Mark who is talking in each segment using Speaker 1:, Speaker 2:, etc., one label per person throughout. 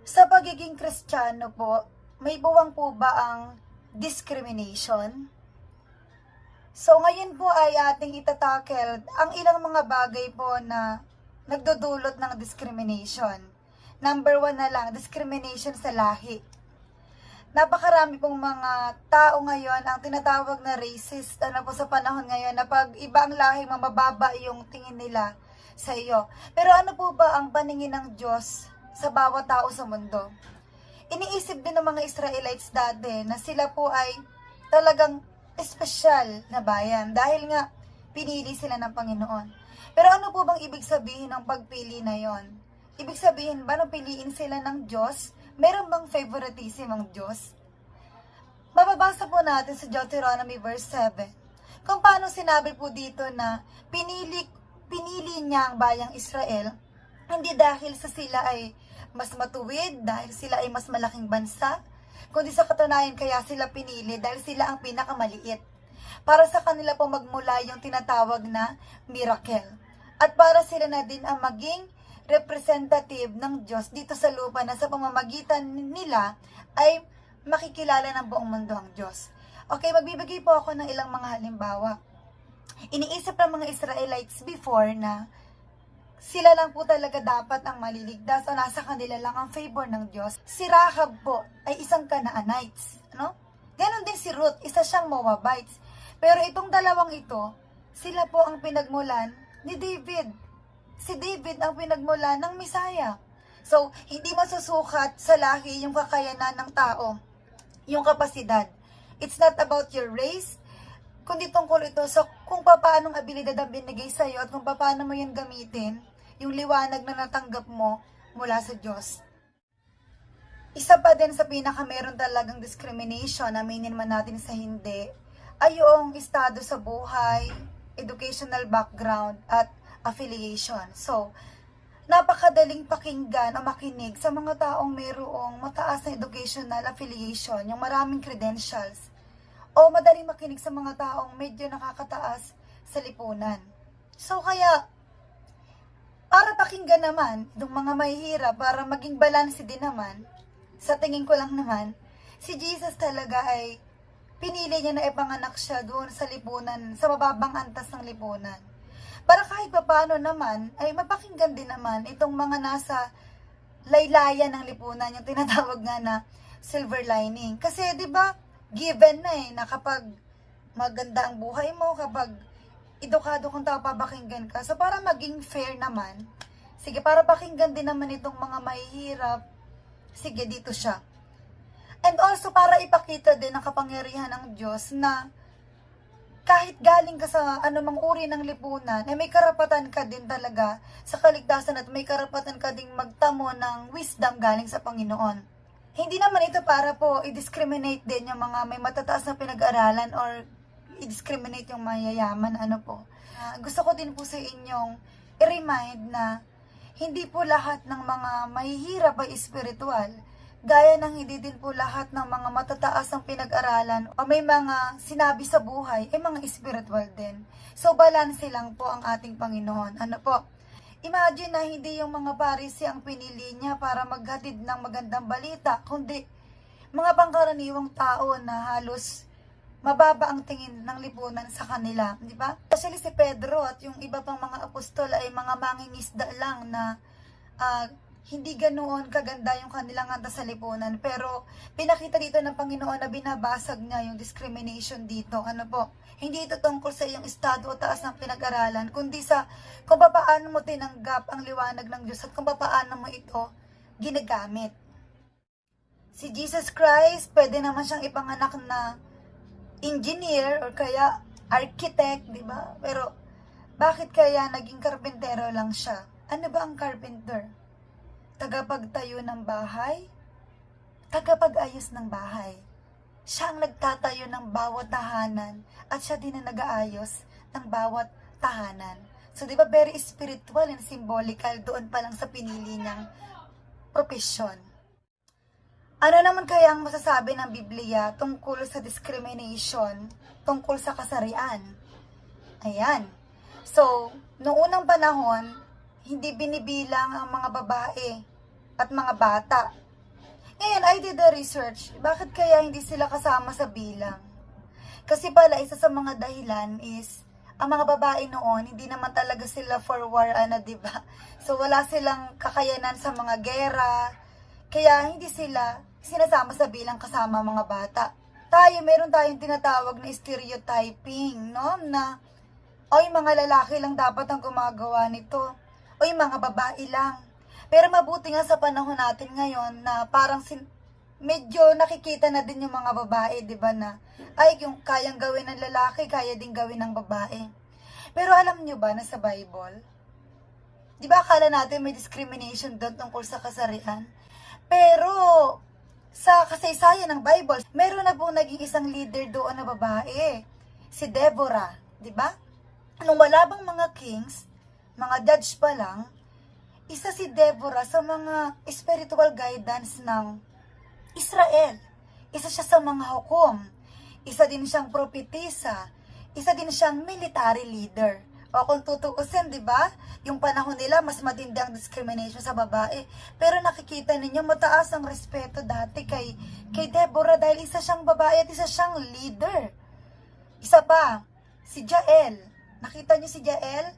Speaker 1: Sa pagiging Kristiyano po, may buwang po ba ang discrimination? So ngayon po ay ating itatakel ang ilang mga bagay po na nagdudulot ng discrimination. Number 1 na lang, discrimination sa lahi. Napakarami pong mga tao ngayon ang tinatawag na racist po sa panahon ngayon na pag iba ang lahi, mabababa yung tingin nila sa iyo. Pero ano po ba ang paningin ng Diyos sa bawat tao sa mundo? Iniisip din ng mga Israelites dati na sila po ay talagang espesyal na bayan dahil nga pinili sila ng Panginoon. Pero ano po bang ibig sabihin ng pagpili na yon? Ibig sabihin ba na piliin sila ng Diyos? Meron bang favoritism ang Diyos? Mababasa po natin sa Deuteronomy verse 7 kung paano sinabi po dito na pinili niya ang bayang Israel hindi dahil sa sila ay mas matuwid, dahil sila ay mas malaking bansa, kundi sa katunayan kaya sila pinili dahil sila ang pinakamaliit. Para sa kanila po magmula yung tinatawag na miracle. At para sila na din ang maging representative ng Diyos dito sa lupa na sa pamamagitan nila ay makikilala ng buong mundo ang Diyos. Okay, magbibigay po ako ng ilang mga halimbawa. Iniisip ng mga Israelites before na sila lang po talaga dapat ang maliligtas o nasa kanila lang ang favor ng Diyos. Si Rahab po ay isang Canaanites. No? Ganon din si Ruth, isa siyang Moabites. Pero itong dalawang ito, sila po ang pinagmulan ni David. Si David ang pinagmulan ng Misaya. So, hindi masusukat sa lahi yung kakayanan ng tao, yung kapasidad. It's not about your race, kundi tungkol ito sa kung paano ang abilidad ang binigay sa iyo at kung paano mo yan gamitin, yung liwanag na natanggap mo mula sa Diyos. Isa pa din sa pinaka-meron talagang discrimination, aminin man natin sa hindi, ay yung estado sa buhay, educational background, at affiliation. So, napakadaling pakinggan o makinig sa mga taong mayroong mataas na educational affiliation, yung maraming credentials, o madaling makinig sa mga taong medyo nakakataas sa lipunan. So kaya, para pakinggan naman itong mga mahihirap, para maging balance din naman, sa tingin ko lang naman, si Jesus talaga ay pinili niya na ipanganak siya doon sa lipunan, sa mababang antas ng lipunan. Para kahit paano naman, ay mapakinggan din naman itong mga nasa laylayan ng lipunan, yung tinatawag nga na silver lining. Kasi 'di ba, given na na kapag maganda ang buhay mo, kapag edukado kung tao, papakinggan ka. So para maging fair naman, sige, para pakinggan din naman itong mga mahihirap, sige, dito siya. And also para ipakita din ang kapangyarihan ng Diyos na kahit galing ka sa anumang uri ng lipunan, may karapatan ka din talaga sa kaligtasan at may karapatan ka ding magtamo ng wisdom galing sa Panginoon. Hindi naman ito para po i-discriminate din yung mga may matataas na pinag-aralan or i-discriminate yung mayayaman. Gusto ko din po sa inyong i-remind na hindi po lahat ng mga mahihirap ay espiritual. Gaya ng hindi din po lahat ng mga matataas ng pinag-aralan o may mga sinabi sa buhay ay mga spiritual din. So, balanse lang po ang ating Panginoon. Imagine na hindi yung mga Parisi ang pinili niya para maghatid ng magandang balita, kundi mga pangkaraniwang tao na halos mababa ang tingin ng lipunan sa kanila, di ba? Especially si Pedro at yung iba pang mga apostol ay mga mangingisda lang na hindi ganoon kaganda yung kanilang antas sa lipunan. Pero pinakita dito ng Panginoon na binabasag niya yung discrimination dito. Hindi ito tungkol sa iyong estado o taas ng pinag-aralan, kundi sa kung paano mo tinanggap ang liwanag ng Diyos at kung paano mo ito ginagamit. Si Jesus Christ, pwede naman siyang ipanganak na engineer or kaya architect, di ba? Pero bakit kaya naging karpentero lang siya? Ano ba ang carpenter? Tagapagtayo ng bahay, tagapag-ayos ng bahay. Siya ang nagtatayo ng bawat tahanan at siya din ang nag-aayos ng bawat tahanan. So, di ba, very spiritual and symbolical doon pa lang sa pinili niyang profession. Ano naman kaya ang masasabi ng Biblia tungkol sa discrimination, tungkol sa kasarian? Ayan. So, noong unang panahon, hindi binibilang ang mga babae at mga bata And I did the research, bakit kaya hindi sila kasama sa bilang? Kasi pala, isa sa mga dahilan is, ang mga babae noon, hindi naman talaga sila for war, diba? So, wala silang kakayanan sa mga gera, kaya hindi sila sinasama sa bilang kasama mga bata. Meron tayong tinatawag na stereotyping, no? Na, oy, mga lalaki lang dapat ang gumagawa nito. Oy, mga babae lang. Pero mabuti nga sa panahon natin ngayon na parang medyo nakikita na din yung mga babae, di ba, na ay yung kayang gawin ng lalaki, kaya din gawin ng babae. Pero alam nyo ba na sa Bible, di ba akala natin may discrimination doon tungkol sa kasarian? Pero sa kasaysayan ng Bible, meron na pong naging isang leader doon na babae, si Deborah, di ba? Nung wala bang mga kings, mga judge pa lang, isa si Deborah sa mga spiritual guidance ng Israel. Isa siya sa mga hukom. Isa din siyang propetisa. Isa din siyang military leader. O kung tutuusin, di ba? Yung panahon nila, mas matindi ang discrimination sa babae. Pero nakikita ninyo, mataas ang respeto dati kay Deborah dahil isa siyang babae at isa siyang leader. Isa pa, si Jael. Nakita niyo si Jael?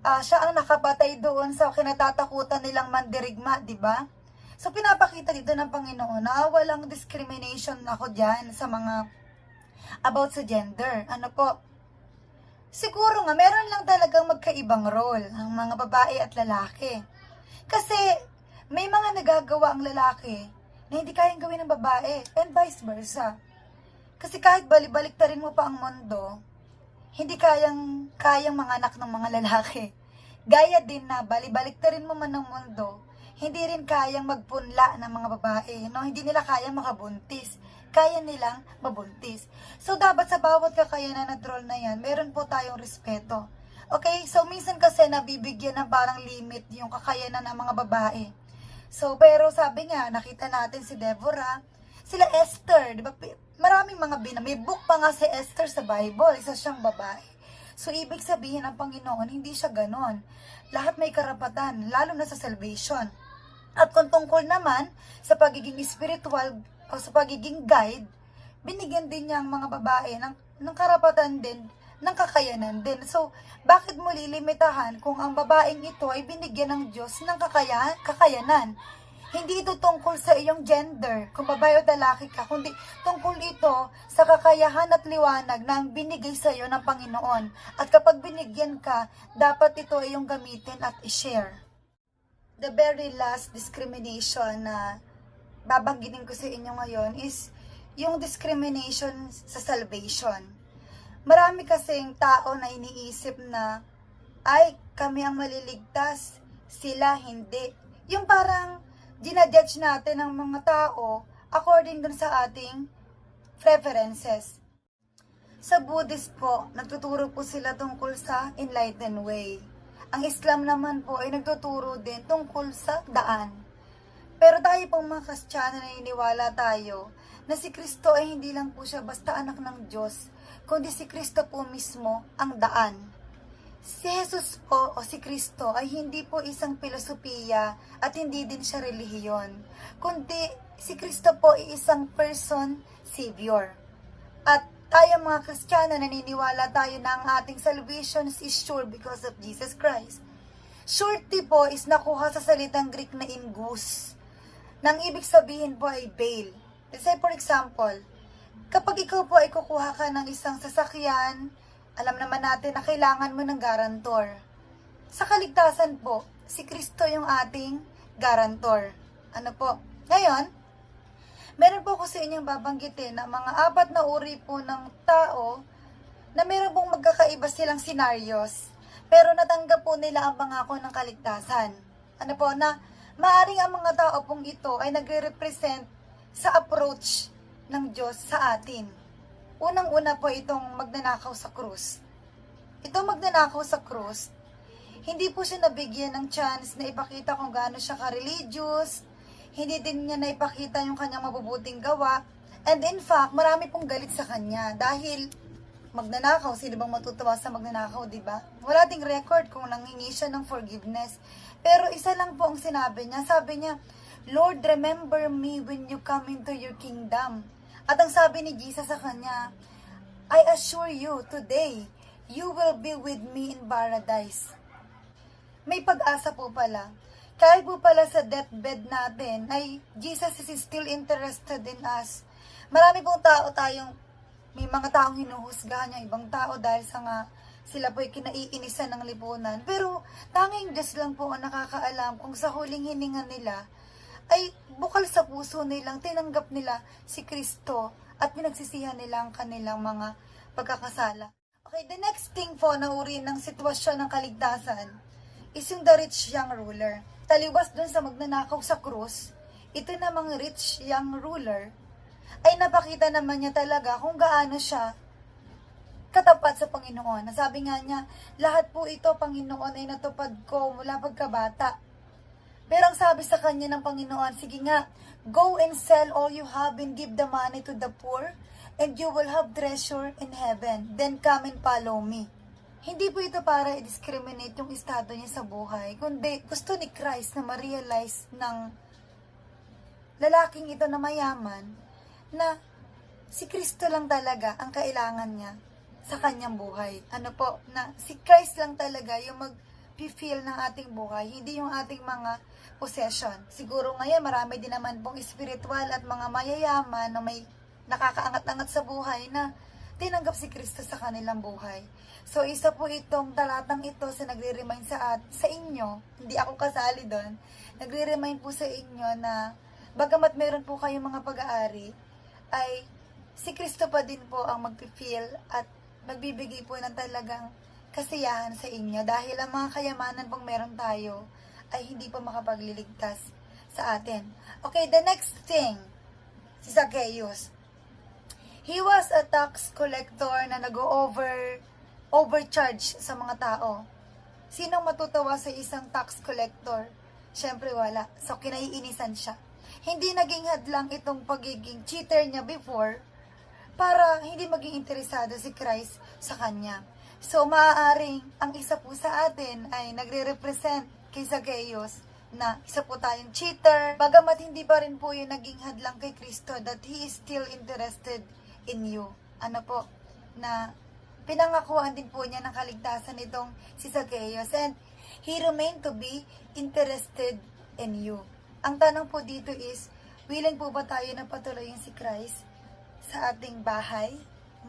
Speaker 1: Siya ang nakapatay doon sa kinatatakutan nilang mandirigma, di ba? So, pinapakita dito ng Panginoon na walang discrimination ako dyan sa mga about sa gender. Ano po? Siguro nga, meron lang talagang magkaibang role ang mga babae at lalaki. Kasi, may mga nagagawa ang lalaki na hindi kayang gawin ng babae and vice versa. Kasi kahit balik-rin mo pa ang mundo, hindi kayang manganak ng mga lalaki. Gaya din na balik-rin mo man ng mundo, hindi rin kayang magpunla ng mga babae, no? Hindi nila kayang makabuntis. Kaya nilang mabuntis. So, dapat sa bawat kakayanan at role na yan, meron po tayong respeto. Okay? So, minsan kasi nabibigyan ng parang limit yung kakayanan ng mga babae. So, pero sabi nga, nakita natin si Deborah, sila Esther, di ba? Maraming mga may book pa nga si Esther sa Bible, isa siyang babae. So, ibig sabihin ng Panginoon, hindi siya ganon. Lahat may karapatan, lalo na sa salvation. At kung tungkol naman sa pagiging spiritual o sa pagiging guide, binigyan din niya ang mga babae ng karapatan din, ng kakayanan din. So, bakit mo lilimitahan kung ang babaeng ito ay binigyan ng Diyos ng kakayanan? Hindi ito tungkol sa iyong gender, kung babae o lalaki ka, kundi tungkol ito sa kakayahan at liwanag na binigay sa iyo ng Panginoon. At kapag binigyan ka, dapat ito ay iyong gamitin at i-share. The very last discrimination na babanggitin ko sa inyo ngayon is yung discrimination sa salvation. Marami kasing tao na iniisip na, ay, kami ang maliligtas, sila hindi. Yung parang ginajudge natin ang mga tao according dun sa ating preferences. Sa Buddhist po, nagtuturo po sila tungkol sa enlightened way. Ang Islam naman po ay nagtuturo din tungkol sa daan. Pero tayo pong mga Kristiyano, naniniwala tayo na si Kristo ay hindi lang po siya basta anak ng Diyos, kundi si Kristo po mismo ang daan. Si Jesus po o si Kristo ay hindi po isang filosofiya at hindi din siya relihiyon, kundi si Kristo po ay isang person, Savior. At tayo mga Kristiyano, naniniwala tayo na ang ating salvation is sure because of Jesus Christ. Surety po is nakuha sa salitang Greek na ingus, nang ibig sabihin po ay bail. Say for example, kapag ikaw po ay kukuha ka ng isang sasakyan, alam naman natin na kailangan mo ng garantor. Sa kaligtasan po, si Kristo yung ating garantor. Ano po? Ngayon, meron po ko sa inyong babanggitin na mga 4 na uri po ng tao na meron pong magkakaiba silang scenarios, pero natanggap po nila ang pangako ng kaligtasan. Ano po, na maaring ang mga tao pong ito ay nagre-represent sa approach ng Diyos sa atin. Unang-una po itong magnanakaw sa krus. Itong magnanakaw sa krus, hindi po siya nabigyan ng chance na ipakita kung gaano siya ka-religious, hindi din niya na ipakita yung kanyang mabubuting gawa, and in fact, marami pong galit sa kanya dahil magnanakaw, sino bang matutuwa sa magnanakaw, di ba? Wala ding record kung nanghingi siya ng forgiveness. Pero isa lang po ang sinabi niya, Lord, remember me when you come into your kingdom. At ang sabi ni Jesus sa kanya, I assure you, today, you will be with me in paradise. May pag-asa po pala. Kahit po pala sa deathbed natin, ay Jesus is still interested in us. Marami pong may mga taong hinuhusgahan yung ibang tao dahil sa nga sila po'y kinaiinisan ng lipunan. Pero tanging Diyos lang po ang nakakaalam kung sa huling hininga nila ay bukal sa puso nilang tinanggap nila si Kristo at pinagsisihan nila ang kanilang mga pagkakasala. Okay, the next thing po na uri ng sitwasyon ng kaligtasan is yung the rich young ruler. Taliwas dun sa magnanakaw sa krus, ito namang rich young ruler ay napakita naman niya talaga kung gaano siya katapat sa Panginoon. Nasabi nga niya, lahat po ito, Panginoon, ay natupad ko mula pagkabata. Pero ang sabi sa kanya ng Panginoon, sige nga, go and sell all you have and give the money to the poor, and you will have treasure in heaven. Then come and follow me. Hindi po ito para i-discriminate yung estado niya sa buhay, kundi gusto ni Christ na ma-realize ng lalaking ito na mayaman, na si Kristo lang talaga ang kailangan niya sa kanyang buhay. Ano po, na si Christ lang talaga yung mag-feel ng ating buhay, hindi yung ating mga possession. Siguro ngayon, marami din naman pong spiritual at mga mayayaman na may nakakaangat-angat sa buhay na tinanggap si Kristo sa kanilang buhay. So, isa po itong talatang ito sa nagre-remind sa inyo, hindi ako kasali doon, nagre-remind po sa inyo na bagamat meron po kayong mga pag-aari, ay si Kristo pa din po ang mag-feel at magbibigay po ng talagang kasiyahan sa inyo dahil ang mga kayamanan pong meron tayo ay hindi po makapagliligtas sa atin. Okay, the next thing, si Zacchaeus. He was a tax collector na overcharge sa mga tao. Sinong matutuwa sa isang tax collector? Siyempre wala. So, kinaiinisan siya. Hindi naging hadlang itong pagiging cheater niya before para hindi maging interesado si Christ sa kanya. So, maaaring ang isa po sa atin ay nagre-represent kay Zacchaeus na isa po tayong cheater. Bagamat hindi pa rin po yung naging hadlang kay Kristo that He is still interested in you. Ano po, na pinangakuan din po niya ng kaligtasan itong si Zacchaeus and he remained to be interested in you. Ang tanong po dito is, willing po ba tayo na patuloyin si Christ sa ating bahay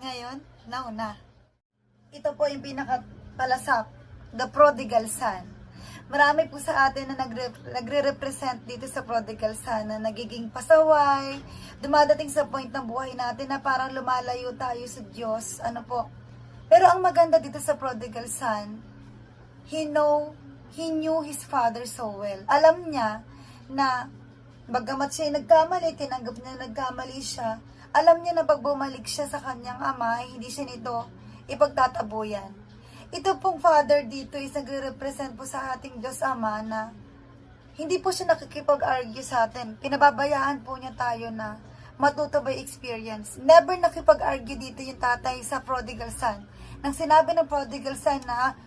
Speaker 1: ngayon? No na. Ito po yung pinakapalasap, the prodigal son. Marami po sa atin na nagre-represent dito sa prodigal son na nagiging pasaway, dumadating sa point ng buhay natin na parang lumalayo tayo sa Diyos. Ano po? Pero ang maganda dito sa prodigal son, he knew his father so well. Alam niya na bagamat siya nagkamali, tinanggap niya nagkamali siya, alam niya na pag bumalik siya sa kanyang ama, hindi siya nito ipagtatabuyan. Ito pong father dito is nagre-represent po sa ating Diyos Ama na hindi po siya nakikipag-argue sa atin. Pinababayaan po niya tayo na matuto by experience. Never nakipag-argue dito yung tatay sa prodigal son. Nang sinabi ng prodigal son na,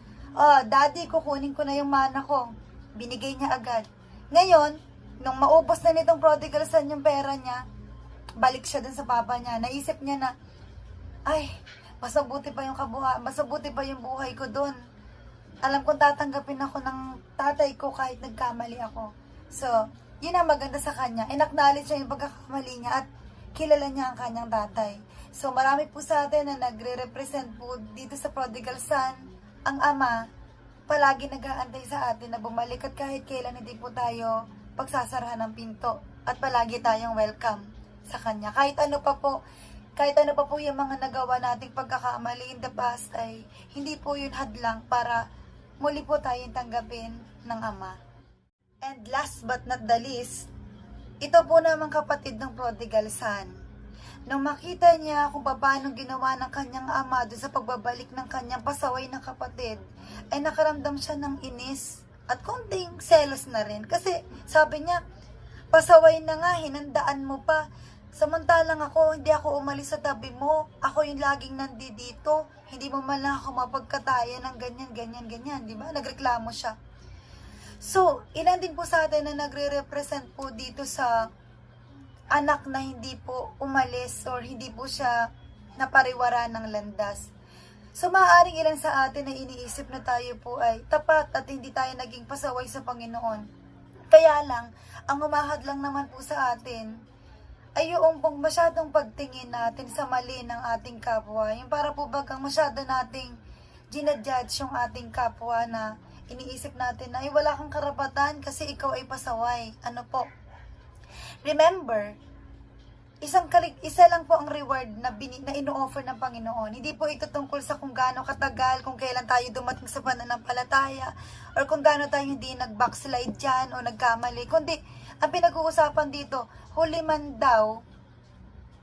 Speaker 1: Daddy, kukunin ko na yung mana ko, binigay niya agad. Ngayon, nung maubos na nitong prodigal son yung pera niya, balik siya dun sa papa niya. Naisip niya na, ay, mas mabuti pa yung buhay ko dun. Alam kong tatanggapin ako ng tatay ko kahit nagkamali ako. So, yun ang maganda sa kanya. In-acknowledge niya yung pagkakamali niya at kilala niya ang kanyang tatay. So, marami po sa atin na nagre-represent po dito sa prodigal son. Ang ama, palagi nag-aantay sa atin na bumalik at kahit kailan hindi po tayo pagsasarahan ng pinto at palagi tayong welcome sa kanya. Kahit ano pa po yung mga nagawa nating pagkakamali in the past ay hindi po yun hadlang para muli po tayong tanggapin ng Ama. And last but not the least, ito po naman kapatid ng prodigal son. Nung makita niya kung paano ginawa ng kanyang ama doon sa pagbabalik ng kanyang pasaway na kapatid, ay nakaramdam siya ng inis at konting selos na rin. Kasi sabi niya, pasaway na nga, hinandaan mo pa. Samantalang ako, hindi ako umalis sa tabi mo. Ako yung laging nandito. Hindi mo man lang ako mapagkataya ng ganyan. Diba? Nagreklamo siya. So, ilan din po sa atin na nagre-represent po dito sa anak na hindi po umalis or hindi po siya napariwara ng landas. So, maaaring ilan sa atin na iniisip na tayo po ay tapat at hindi tayo naging pasaway sa Panginoon. Kaya lang, ang humahad lang naman po sa atin ay yung pong masyadong pagtingin natin sa mali ng ating kapwa. Yung para po bagang masyado nating ginadjudge yung ating kapwa na iniisip natin na ay wala kang karapatan kasi ikaw ay pasaway. Ano po? Remember, isa lang po ang reward na ino-offer ng Panginoon. Hindi po ito tungkol sa kung gaano katagal, kung kailan tayo dumating sa pananampalataya, or kung gaano tayo hindi nag-backslide dyan o nagkamali. Kundi, ang pinag-uusapan dito, huli man daw,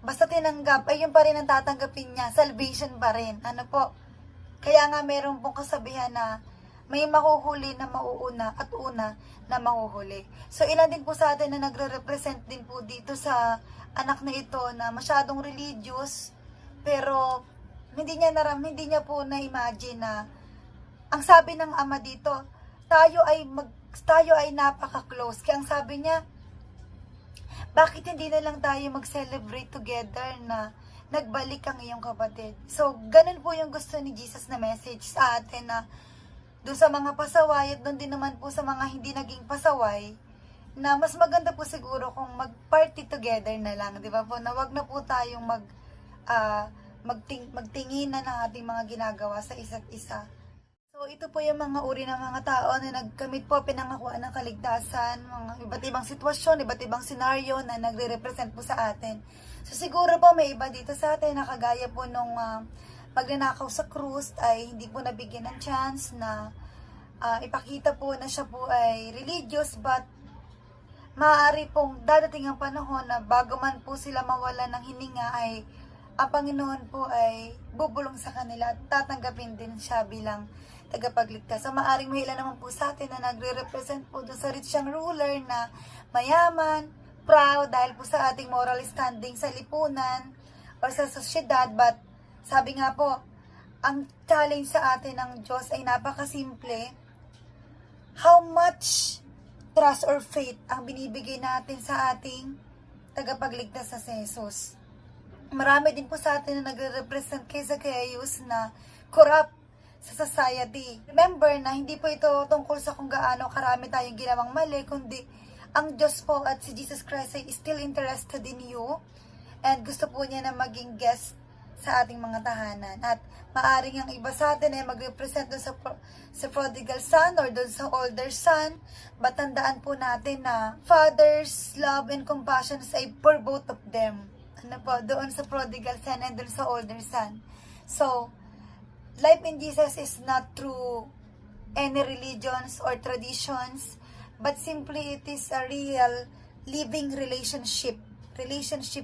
Speaker 1: basta tinanggap, ay yun pa rin ang tatanggapin niya. Salvation pa rin. Ano po? Kaya nga meron pong kasabihan na may mahuhuli na mauuna at una na mahuhuli. So, ilan din po sa atin na nagre-represent din po dito sa anak na ito na masyadong religious, pero hindi niya po na-imagine na ang sabi ng ama dito, tayo ay napaka-close. Kaya ang sabi niya, bakit hindi na lang tayo mag-celebrate together na nagbalik ang iyong kapatid? So, ganun po yung gusto ni Jesus na message sa atin na doon sa mga pasaway at doon din naman po sa mga hindi naging pasaway, na mas maganda po siguro kung mag-party together na lang, di ba po? Na wag na po tayong magtinginan ng ating mga ginagawa sa isa't isa. So, ito po yung mga uri ng mga tao na nagkamit po pinangakuan ng kaligtasan, mga iba't ibang sitwasyon, iba't ibang senaryo na nagre-represent po sa atin. So, siguro po may iba dito sa atin na kagaya po nung magnanakaw sa krus ay hindi po nabigyan ng chance na ipakita po na siya po ay religious, but maaari pong dadating ang panahon na bago man po sila mawala ng hininga ay ang Panginoon po ay bubulong sa kanila at tatanggapin din siya bilang tagapagligtas. So maaring may ilan naman po sa atin na nagre-represent po doon sa rich young ruler na mayaman, proud dahil po sa ating moral standing sa lipunan o sa sosyedad, but sabi nga po, ang challenge sa atin ng Diyos ay napakasimple. How much trust or faith ang binibigay natin sa ating tagapagligtas sa Jesus? Marami din po sa atin na nagre-represent kay Zacchaeus na corrupt sa society. Remember na hindi po ito tungkol sa kung gaano karami tayong ginawang mali, kundi ang Diyos po at si Jesus Christ ay still interested in you and gusto po niya na maging guest sa ating mga tahanan. At maaring ang iba sa atin ay mag-represent doon sa prodigal son or doon sa older son. But tandaan po natin na Father's love and compassion is for both of them. Ano po, doon sa prodigal son and doon sa older son. So, life in Jesus is not through any religions or traditions, but simply it is a real living relationship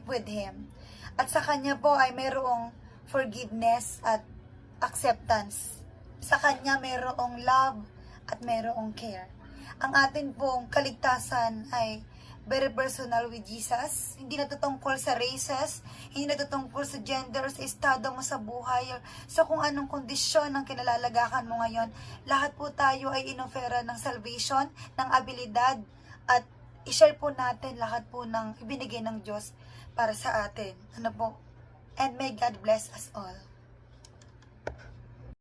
Speaker 1: with Him. At sa Kanya po ay mayroong forgiveness at acceptance. Sa Kanya mayroong love at mayroong care. Ang atin pong kaligtasan ay very personal with Jesus. Hindi natutungkol sa races, hindi natutungkol sa gender, sa estado mo sa buhay, or sa kung anong kondisyon ang kinalalagakan mo ngayon. Lahat po tayo ay inofera ng salvation, ng abilidad, at i-share po natin lahat po ng ibinigay ng Diyos para sa atin. Ano po? And may God bless us all.